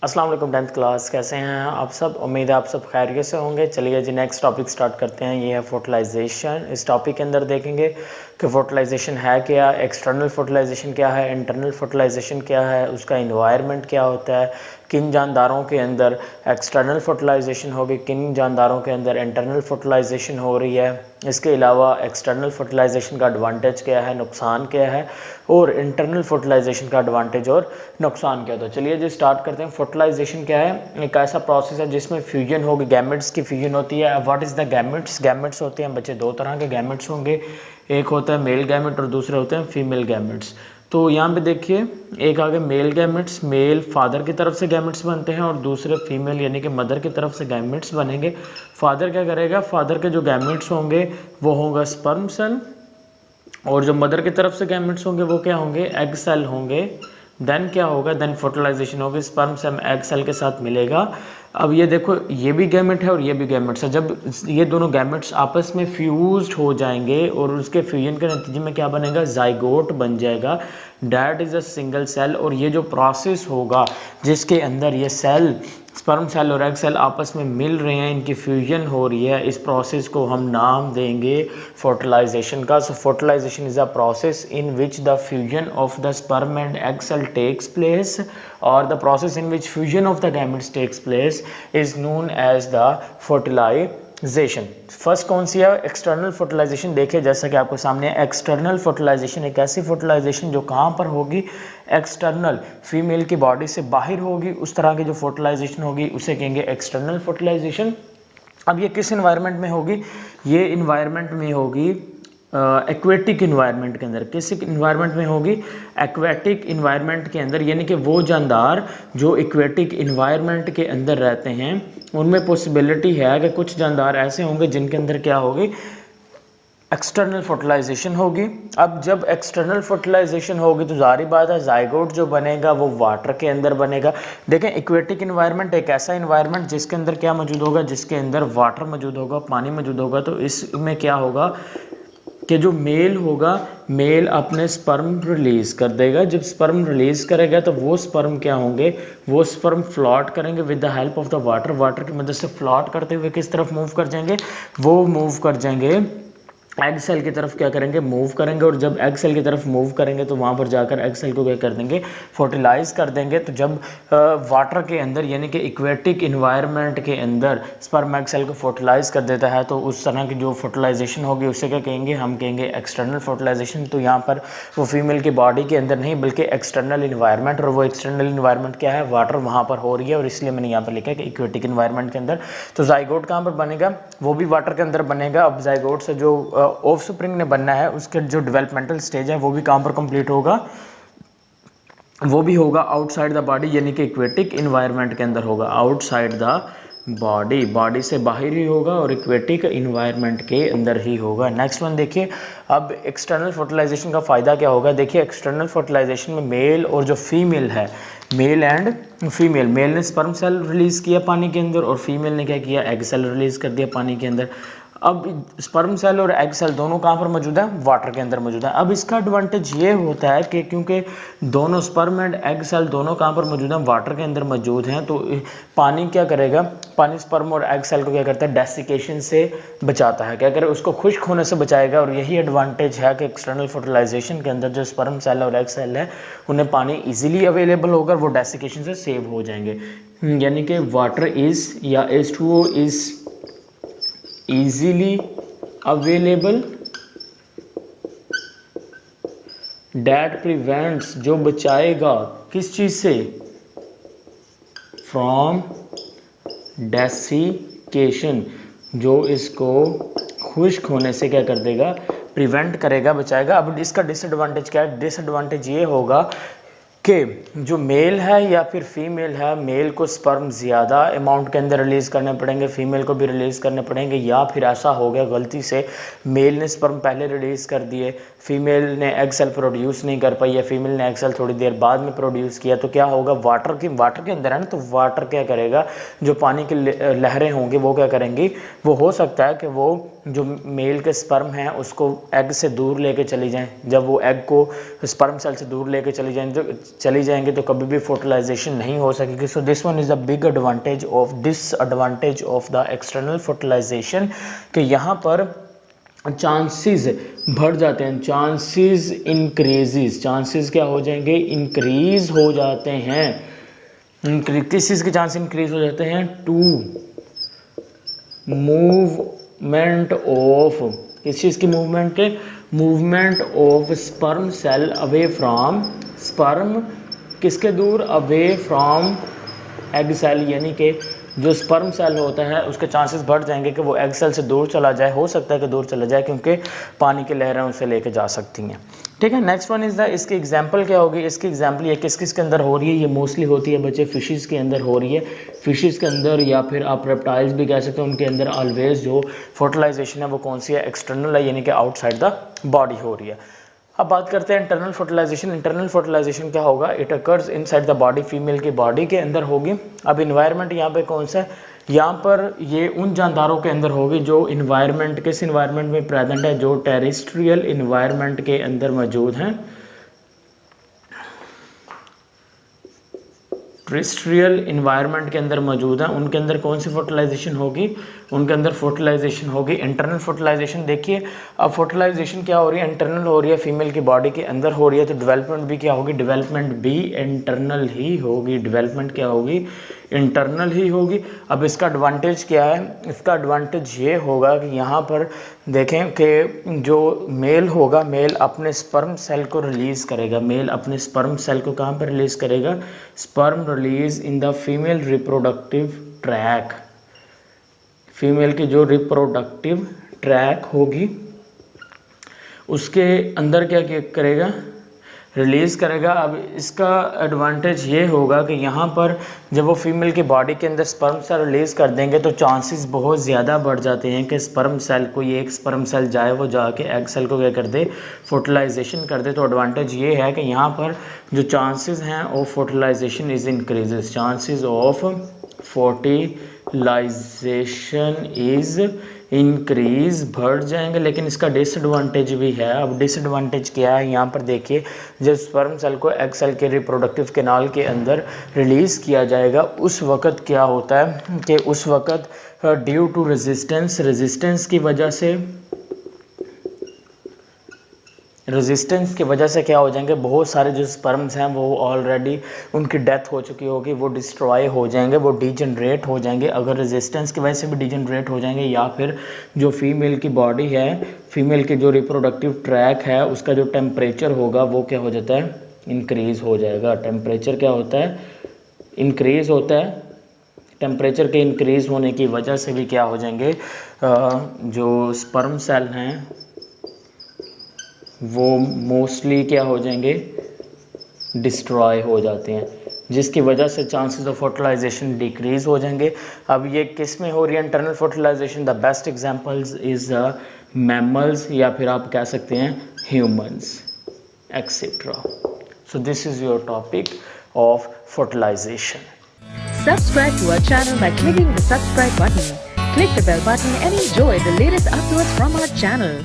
अस्सलाम वालेकुम 10th class, कैसे हैं आप सब। उम्मीद है आप सब खैरियत से होंगे। चलिए जी नेक्स्ट टॉपिक स्टार्ट करते हैं। ये है फर्टिलाइजेशन। इस टॉपिक के अंदर देखेंगे कि फर्टिलाइजेशन है क्या, एक्सटर्नल फर्टिलाइजेशन क्या है, इंटरनल फर्टिलाइजेशन क्या है, उसका इन्वायरमेंट क्या होता है, किन जानदारों के अंदर एक्सटर्नल फर्टिलाइजेशन होगी, किन जानदारों के अंदर इंटरनल फर्टिलाइजेशन हो रही है। इसके अलावा एक्सटर्नल फर्टिलाइजेशन का एडवांटेज क्या है, नुकसान क्या है, और इंटरनल फर्टिलाइजेशन का एडवांटेज और नुकसान क्या होता है। चलिए जी स्टार्ट करते हैं। फर्टिलाइजेशन क्या है? एक ऐसा प्रोसेस है जिसमें फ्यूजन होगी, गैमेट्स की फ्यूजन होती है। What is the gametes? Gametes होते हैं बच्चे दो तरह के गैमेट्स होंगे, एक होता है मेल गैमेट और दूसरे होते हैं फीमेल गैमेट्स। तो यहाँ पे देखिए, एक आगे मेल गैमेट्स, मेल फादर की तरफ से गैमेट्स बनते हैं और दूसरे फीमेल यानी कि मदर की तरफ से गैमेट्स बनेंगे। फादर क्या करेगा? फादर के जो गैमेट्स होंगे वो होगा स्पर्म सेल, और जो मदर की तरफ से गैमेट्स होंगे वो क्या होंगे? एग सेल होंगे। देन क्या होगा? देन फर्टिलाइजेशन होगी, स्पर्म सेल एग सेल के साथ मिलेगा। अब ये देखो, ये भी गैमेट है और ये भी गैमेट्स है। जब ये दोनों गैमेट्स आपस में फ्यूज्ड हो जाएंगे और उसके फ्यूजन के नतीजे में क्या बनेगा? जाइगोट बन जाएगा। That is a single cell. और ये जो प्रोसेस होगा जिसके अंदर ये सेल, स्पर्म सेल और एग सेल आपस में मिल रहे हैं, इनकी फ्यूजन हो रही है, इस प्रोसेस को हम नाम देंगे फर्टिलाइजेशन का। So fertilization is a process in which the fusion of the sperm and egg cell takes place, or the process in which fusion of the gametes takes place is known as the fertilization. First कौन सी है? External fertilization. देखिए जैसा कि आपको सामने, external fertilisation एक ऐसी फर्टिलाइजेशन जो कहाँ पर होगी? एक्सटर्नल, फीमेल की बॉडी से बाहर होगी। उस तरह की जो फर्टिलाइजेशन होगी उसे कहेंगे एक्सटर्नल फर्टिलाइजेशन। अब ये किस इन्वायरमेंट में होगी? ये इन्वायरमेंट में होगी एक्वेटिक इन्वायरमेंट के अंदर। किस इन्वायरमेंट में होगी? एक्वेटिक इन्वायरमेंट के अंदर, यानी कि वो जानदार जो एक्वेटिक इन्वायरमेंट के अंदर रहते हैं उनमें पॉसिबिलिटी है कि कुछ जानदार ऐसे होंगे जिनके अंदर क्या होगी? एक्सटर्नल फर्टिलाइजेशन होगी। अब जब एक्सटर्नल फर्टिलाइजेशन होगी तो जारी बात है जाइगोट जो बनेगा वो वाटर के अंदर बनेगा। देखें, इक्वेटिक इन्वायरमेंट एक ऐसा इन्वायरमेंट जिसके अंदर क्या मौजूद होगा? जिसके अंदर वाटर मौजूद होगा, पानी मौजूद होगा। तो इसमें क्या होगा कि जो मेल होगा, मेल अपने स्पर्म रिलीज कर देगा। जब स्पर्म रिलीज करेगा तो वो स्पर्म क्या होंगे? वो स्पर्म फ्लॉट करेंगे with the help of the water. Water की मदद से फ्लॉट करते हुए किस तरफ मूव कर जाएंगे? वो मूव कर जाएंगे एग सेल की तरफ। क्या करेंगे? मूव करेंगे। और जब एग सेल की तरफ मूव करेंगे तो वहाँ पर जाकर एग सेल को क्या कर देंगे? फर्टिलाइज कर देंगे। तो जब वाटर के अंदर यानी कि इक्वेटिक इन्वायरमेंट के अंदर स्पर्म एग सेल को फर्टिलाइज कर देता है तो उस तरह की जो फर्टिलाइजेशन होगी उसे क्या कहेंगे? हम कहेंगे एक्सटर्नल फर्टिलाइजेशन। तो यहाँ पर वो फीमेल की बॉडी के अंदर नहीं बल्कि एक्सटर्नल इन्वायरमेंट, और वो एक्सटर्नल इन्वायरमेंट क्या है? वाटर वहाँ पर हो रही है, और इसलिए मैंने यहाँ पर लिखा है कि इक्वेटिक इन्वायरमेंट के अंदर। तो जाइगोट कहाँ पर बनेगा? वो भी वाटर के अंदर बनेगा। अब जाइगोट से जो ऑफस्प्रिंग ने बनना है उसके जो डेवलपमेंटल स्टेज है वो भी कहाँ पर कंप्लीट होगा? वो भी होगा आउटसाइड द बॉडी, यानी कि इक्वेटिक इन्वायरमेंट के अंदर होगा, आउटसाइड द बॉडी, बॉडी से बाहर ही होगा और इक्वेटिक इन्वायरमेंट के अंदर ही होगा। नेक्स्ट वन देखिए, अब एक्सटर्नल फर्टिलाइजेशन का फ़ायदा क्या होगा? देखिए एक्सटर्नल फर्टिलाइजेशन में मेल और जो फीमेल है, मेल एंड फीमेल, मेल ने स्पर्म सेल रिलीज किया पानी के अंदर और फीमेल ने क्या किया? एग सेल रिलीज कर दिया पानी के अंदर। अब स्पर्म सेल और एग सेल दोनों कहाँ पर मौजूद है? वाटर के अंदर मौजूद है। अब इसका एडवांटेज ये होता है कि क्योंकि दोनों स्पर्म एंड एग सेल दोनों कहाँ पर मौजूद हैं? वाटर के अंदर मौजूद हैं। तो पानी क्या करेगा? पानी स्पर्म और एग सेल को क्या करता है? डेसिकेशन से बचाता है। क्या करे? उसको खुश्क होने से बचाएगा। और यही एडवांटेज है कि एक्सटर्नल फर्टिलाइजेशन के अंदर जो स्पर्म सेल और एग सेल है उन्हें पानी इजीली अवेलेबल होगा, वो डेसिकेशन से सेव हो जाएंगे। यानी कि वाटर इज या H2O is easily available, that prevents, जो बचाएगा किस चीज से? फ्रॉम डेसिकेशन, जो इसको खुश्क होने से क्या कर देगा? प्रिवेंट करेगा, बचाएगा। अब इसका डिसएडवांटेज क्या है? डिसएडवांटेज ये होगा कि जो मेल है या फिर फीमेल है, मेल को स्पर्म ज़्यादा अमाउंट के अंदर रिलीज़ करने पड़ेंगे, फीमेल को भी रिलीज़ करने पड़ेंगे। या फिर ऐसा हो गया गलती से मेल ने स्पर्म पहले रिलीज़ कर दिए, फीमेल ने एग सेल प्रोड्यूस नहीं कर पाई, या फीमेल ने एग सेल थोड़ी देर बाद में प्रोड्यूस किया, तो क्या होगा? वाटर के अंदर है ना, तो वाटर क्या करेगा? जो पानी की लहरें होंगी वो क्या करेंगी? वो हो सकता है कि वो जो मेल के स्पर्म हैं उसको एग से दूर लेके चली जाएं, जब वो एग को स्पर्म सेल से दूर लेके चली जाएंगे तो कभी भी फर्टिलाइजेशन नहीं हो सकेगी। So this one is the big advantage of disadvantage of the external fertilization, कि यहाँ पर चांसेस बढ़ जाते हैं, चांसेस इंक्रीजेस, चांसेस क्या हो जाएंगे, इंक्रीज हो जाते हैं। किस चीज़ के चांस इंक्रीज हो जाते हैं, टू मूवमेंट ऑफ, किस चीज़ की मूवमेंट के, movement of sperm cell away from, sperm किसके दूर, अवे फ्रॉम एग सेल, यानी कि जो स्पर्म सेल होता है उसके चांसेस बढ़ जाएंगे कि वो एग सेल से दूर चला जाए, हो सकता है कि दूर चला जाए क्योंकि पानी की लहरें उसे लेके जा सकती हैं। ठीक है, नेक्स्ट वन इज़ द, इसकी एग्जांपल क्या होगी, इसकी एग्जांपल ये किस किस के अंदर हो रही है, ये मोस्टली होती है बच्चे फिशेस के अंदर हो रही है, फिशेस के अंदर या फिर आप रेप्टाइल्स भी कह सकते हैं, उनके अंदर ऑलवेज जो फर्टिलाइजेशन है वो कौन सी है, एक्सटर्नल है, यानी कि आउटसाइड द बॉडी हो रही है। अब बात करते हैं इंटरनल फर्टिलाइजेशन। इंटरनल फर्टिलाइजेशन क्या होगा, it occurs inside the body, female की बॉडी के अंदर होगी। अब इन्वायरमेंट यहाँ पे कौन सा है, यहाँ पर ये उन जानदारों के अंदर होगी जो इन्वायरमेंट, किस इन्वायरमेंट में प्रेजेंट है, जो टेरेस्ट्रियल इन्वायरमेंट के अंदर मौजूद हैं, टेरेस्ट्रियल इन्वायरमेंट के अंदर मौजूद है, उनके अंदर कौन सी फर्टिलाइजेशन होगी, उनके अंदर फर्टिलाइजेशन होगी इंटरनल फर्टिलाइजेशन। देखिए अब फर्टिलाइजेशन क्या हो रही है, इंटरनल हो रही है, फीमेल की बॉडी के अंदर हो रही है, तो डेवलपमेंट भी क्या होगी, डेवलपमेंट भी इंटरनल ही होगी, डेवलपमेंट क्या होगी, इंटरनल ही होगी। अब इसका एडवांटेज क्या है, इसका एडवांटेज ये होगा कि यहाँ पर देखें कि जो मेल होगा, मेल अपने स्पर्म सेल को रिलीज़ करेगा, मेल अपने स्पर्म सेल को कहाँ पर रिलीज़ करेगा, sperm release in the female reproductive tract, female की जो रिप्रोडक्टिव ट्रैक होगी उसके अंदर क्या करेगा, रिलीज़ करेगा। अब इसका एडवांटेज ये होगा कि यहाँ पर जब वो फीमेल की बॉडी के अंदर स्पर्म सेल रिलीज़ कर देंगे तो चांसेस बहुत ज़्यादा बढ़ जाते हैं कि स्पर्म सेल को, ये एक स्पर्म सेल जाए, वो जाके एग सेल को क्या कर दे, फर्टिलाइजेशन कर दे। तो एडवांटेज ये है कि यहाँ पर जो चांसेस हैं of fertilization is increases, chances of fertilization is increase, बढ़ जाएंगे। लेकिन इसका डिसएडवांटेज भी है। अब डिसएडवांटेज क्या है, यहाँ पर देखिए, जब स्पर्म सेल को एग सेल के रिप्रोडक्टिव कैनाल के अंदर रिलीज़ किया जाएगा उस वक़्त क्या होता है कि उस वक़्त ड्यू टू रेजिस्टेंस, रेजिस्टेंस की वजह से, रेजिस्टेंस की वजह से क्या हो जाएंगे, बहुत सारे जो स्पर्म्स हैं वो ऑलरेडी उनकी डेथ हो चुकी होगी, वो डिस्ट्रॉय हो जाएंगे, वो डीजनरेट हो जाएंगे। अगर रेजिस्टेंस की वजह से भी डीजनरेट हो जाएंगे, या फिर जो फीमेल की बॉडी है, फीमेल की जो रिप्रोडक्टिव ट्रैक है, उसका जो टेम्परेचर होगा वो क्या हो जाता है, इंक्रीज़ हो जाएगा। टेम्परेचर क्या होता है, इंक्रीज़ होता है। टेम्परेचर के इंक्रीज़ होने की वजह से भी क्या हो जाएंगे, जो स्पर्म सेल हैं वो मोस्टली क्या हो जाएंगे, डिस्ट्रॉय हो जाते हैं, जिसकी वजह से चांसेस ऑफ फर्टिलाइजेशन डिक्रीज हो जाएंगे। अब ये किस में हो रही है internal fertilization, the best examples is mammals, या फिर आप कह सकते हैं humans etcetera. So this is your topic of fertilization. Subscribe to our channel by clicking the subscribe button. Click the bell button and enjoy the latest uploads from our channel.